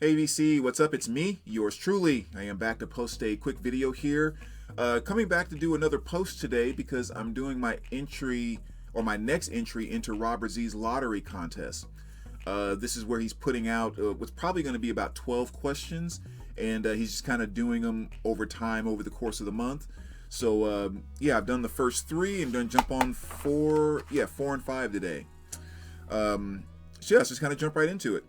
Hey VC, what's up? It's me, yours truly. I am back to post a quick video here. Coming back to do another post today because I'm doing my entry or my next entry into Robert Z's lottery contest. This is where he's putting out what's probably going to be about 12 questions, and he's just kind of doing them over time over the course of the month. So yeah, I've done the first three and then jump on four, yeah, 4 and 5 today. So yeah, let's just kind of jump right into it.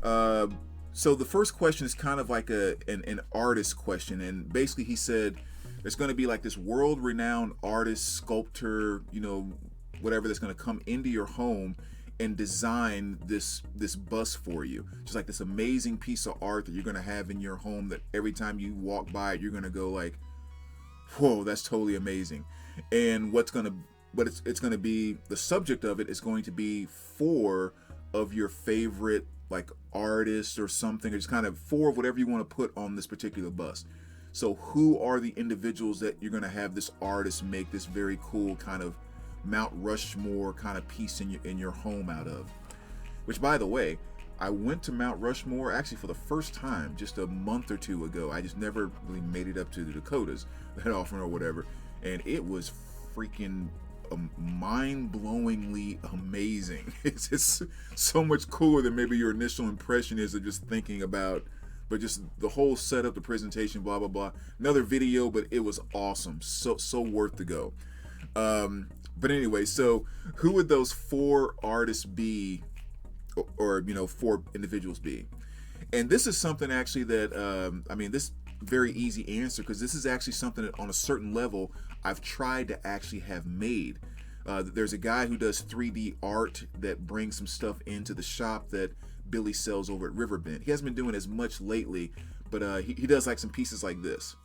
Uh, so the first question is kind of like an artist question, and basically he said there's going to be like this world-renowned artist, sculptor, whatever, that's going to come into your home and design this bust for you, just like this amazing piece of art that you're going to have in your home that every time you walk by it, you're going to go like, whoa, that's totally amazing. And it's going to be, the subject of it is going to be four of your favorite like artists or something, or just kind of four of whatever you want to put on this particular bust. So who are the individuals that you're going to have this artist make this very cool kind of Mount Rushmore kind of piece in your home out of? Which, by the way, I went to Mount Rushmore actually for the first time just a month or two ago. I just never really made it up to the Dakotas that often or whatever, and it was freaking mind-blowingly amazing. It's just so much cooler than maybe your initial impression is of just thinking about, but just the whole setup, the presentation, blah blah blah. Another video, but it was awesome. So worth the go. But anyway, so who would those four artists be, or four individuals be? And this is something actually that this very easy answer, because this is actually something that on a certain level I've tried to actually have made. There's a guy who does 3D art that brings some stuff into the shop that Billy sells over at Riverbend. He hasn't been doing as much lately, but he does like some pieces like this.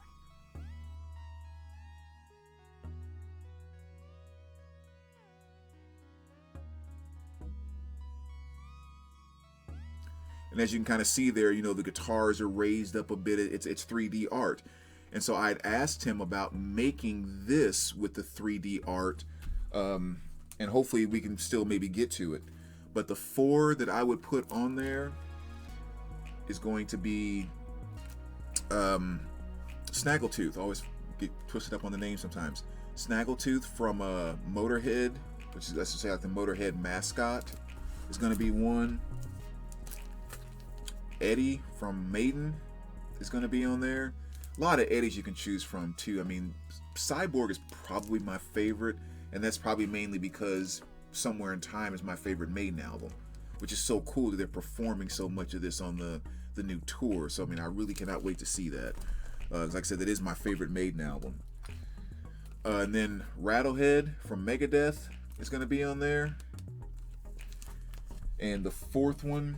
And as you can kind of see there, the guitars are raised up a bit. It's 3D art. And so I'd asked him about making this with the 3D art, and hopefully we can still maybe get to it. But the four that I would put on there is going to be Snaggletooth. I always get twisted up on the name sometimes. Snaggletooth from Motorhead, which is, let's just say, like the Motorhead mascot, is going to be one. Eddie from Maiden is going to be on there. A lot of Eddies you can choose from too. I mean, Cyborg is probably my favorite, and that's probably mainly because Somewhere in Time is my favorite Maiden album, which is so cool that they're performing so much of this on the new tour. So I mean, I really cannot wait to see that. Like I said, that is my favorite Maiden album. And then Rattlehead from Megadeth is going to be on there. And the fourth one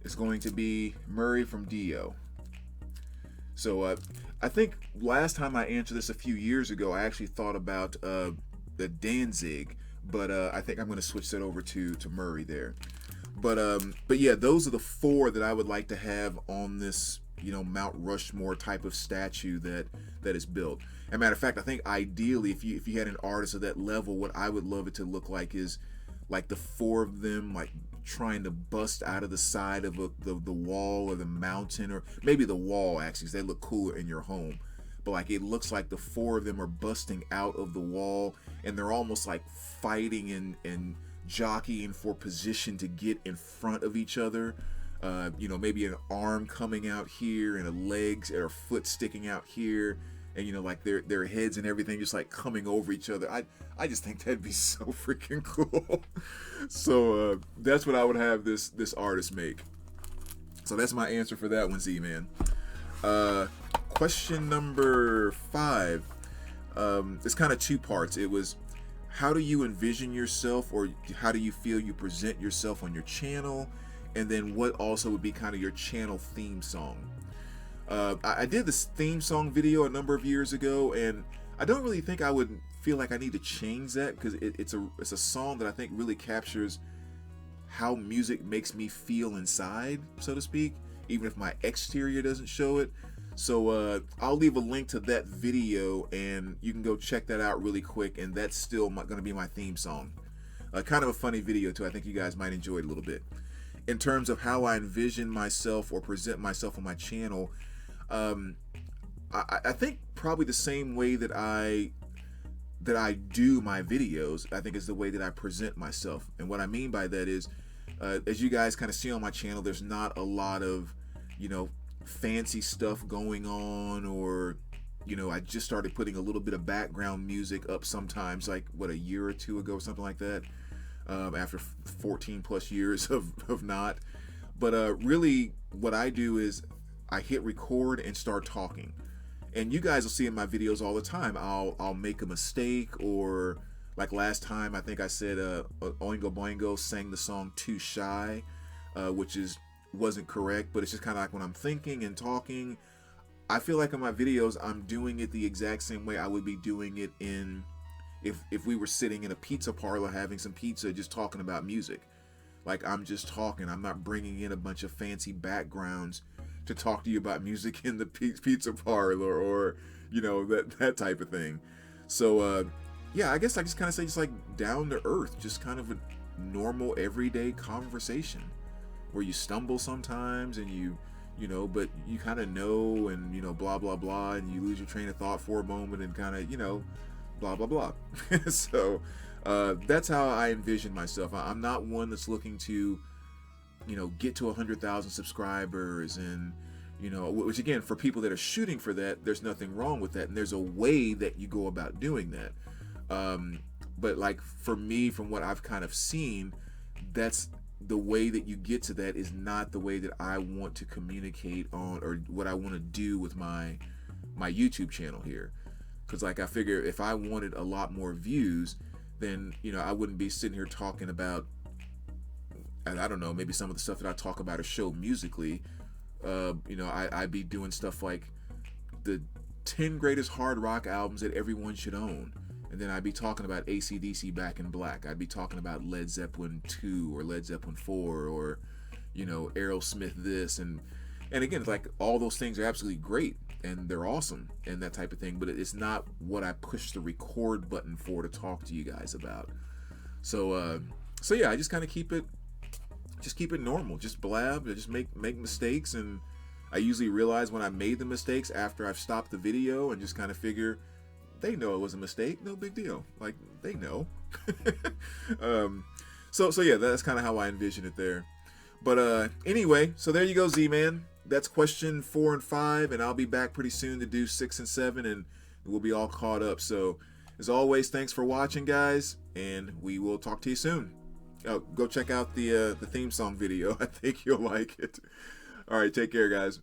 is going to be Murray from Dio. So I think last time I answered this a few years ago, I actually thought about the Danzig, but I think I'm going to switch that over to Murray there. But yeah, those are the four that I would like to have on this Mount Rushmore type of statue that is built. As a matter of fact, I think ideally, if you had an artist of that level, what I would love it to look like is like the four of them like trying to bust out of the side of the wall or the mountain, or maybe the wall actually, because they look cooler in your home. But like it looks like the four of them are busting out of the wall, and they're almost like fighting and jockeying for position to get in front of each other. Maybe an arm coming out here and a legs or a foot sticking out here, and like their heads and everything just like coming over each other. I just think that'd be so freaking cool. So that's what I would have this artist make. So that's my answer for that one, Z-Man. Question number 5. It's kind of two parts. It was, how do you envision yourself, or how do you feel you present yourself on your channel? And then what also would be kind of your channel theme song. I did this theme song video a number of years ago, and I don't really think I would feel like I need to change that, because it's a song that I think really captures how music makes me feel inside, so to speak, even if my exterior doesn't show it. So I'll leave a link to that video, and you can go check that out really quick, and that's still going to be my theme song. Kind of a funny video too. I think you guys might enjoy it a little bit. in terms of how I envision myself or present myself on my channel, um, I think probably the same way that I do my videos, I think is the way that I present myself. And what I mean by that is, as you guys kind of see on my channel, there's not a lot of, fancy stuff going on, or, I just started putting a little bit of background music up sometimes, like a year or two ago, something like that, after 14 plus years of not. But really what I do is I hit record and start talking. And you guys will see in my videos all the time, I'll make a mistake, or like last time I think I said Oingo Boingo sang the song Too Shy, which wasn't correct, but it's just kind of like when I'm thinking and talking, I feel like in my videos I'm doing it the exact same way I would be doing it if we were sitting in a pizza parlor having some pizza, just talking about music. Like, I'm just talking, I'm not bringing in a bunch of fancy backgrounds to talk to you about music in the pizza parlor, or that type of thing. So yeah, I guess I just kind of say just like down to earth, just kind of a normal everyday conversation where you stumble sometimes and but you kind of know, and blah blah blah, and you lose your train of thought for a moment and kind of blah blah blah. So that's how I envision myself. I'm not one that's looking to get to 100,000 subscribers, and which again, for people that are shooting for that, there's nothing wrong with that, and there's a way that you go about doing that. But like for me, from what I've kind of seen, that's the way that you get to that is not the way that I want to communicate on, or what I want to do with my YouTube channel here. Because like I figure if I wanted a lot more views, then I wouldn't be sitting here talking about, I don't know, maybe some of the stuff that I talk about or show musically. I'd be doing stuff like the 10 greatest hard rock albums that everyone should own. And then I'd be talking about AC/DC Back in Black. I'd be talking about Led Zeppelin 2 or Led Zeppelin 4, or, Aerosmith this. And again, like, all those things are absolutely great and they're awesome and that type of thing. But it's not what I push the record button for to talk to you guys about. So yeah, I just kind of keep it normal. Just blab. I just make mistakes. And I usually realize when I made the mistakes after I've stopped the video, and just kind of figure, they know it was a mistake, no big deal. Like, they know. So yeah, that's kind of how I envision it there. But anyway, so there you go, Z-Man. That's question 4 and 5, and I'll be back pretty soon to do 6 and 7, and we'll be all caught up. So as always, thanks for watching, guys, and we will talk to you soon. Oh, go check out the theme song video. I think you'll like it. All right, take care, guys.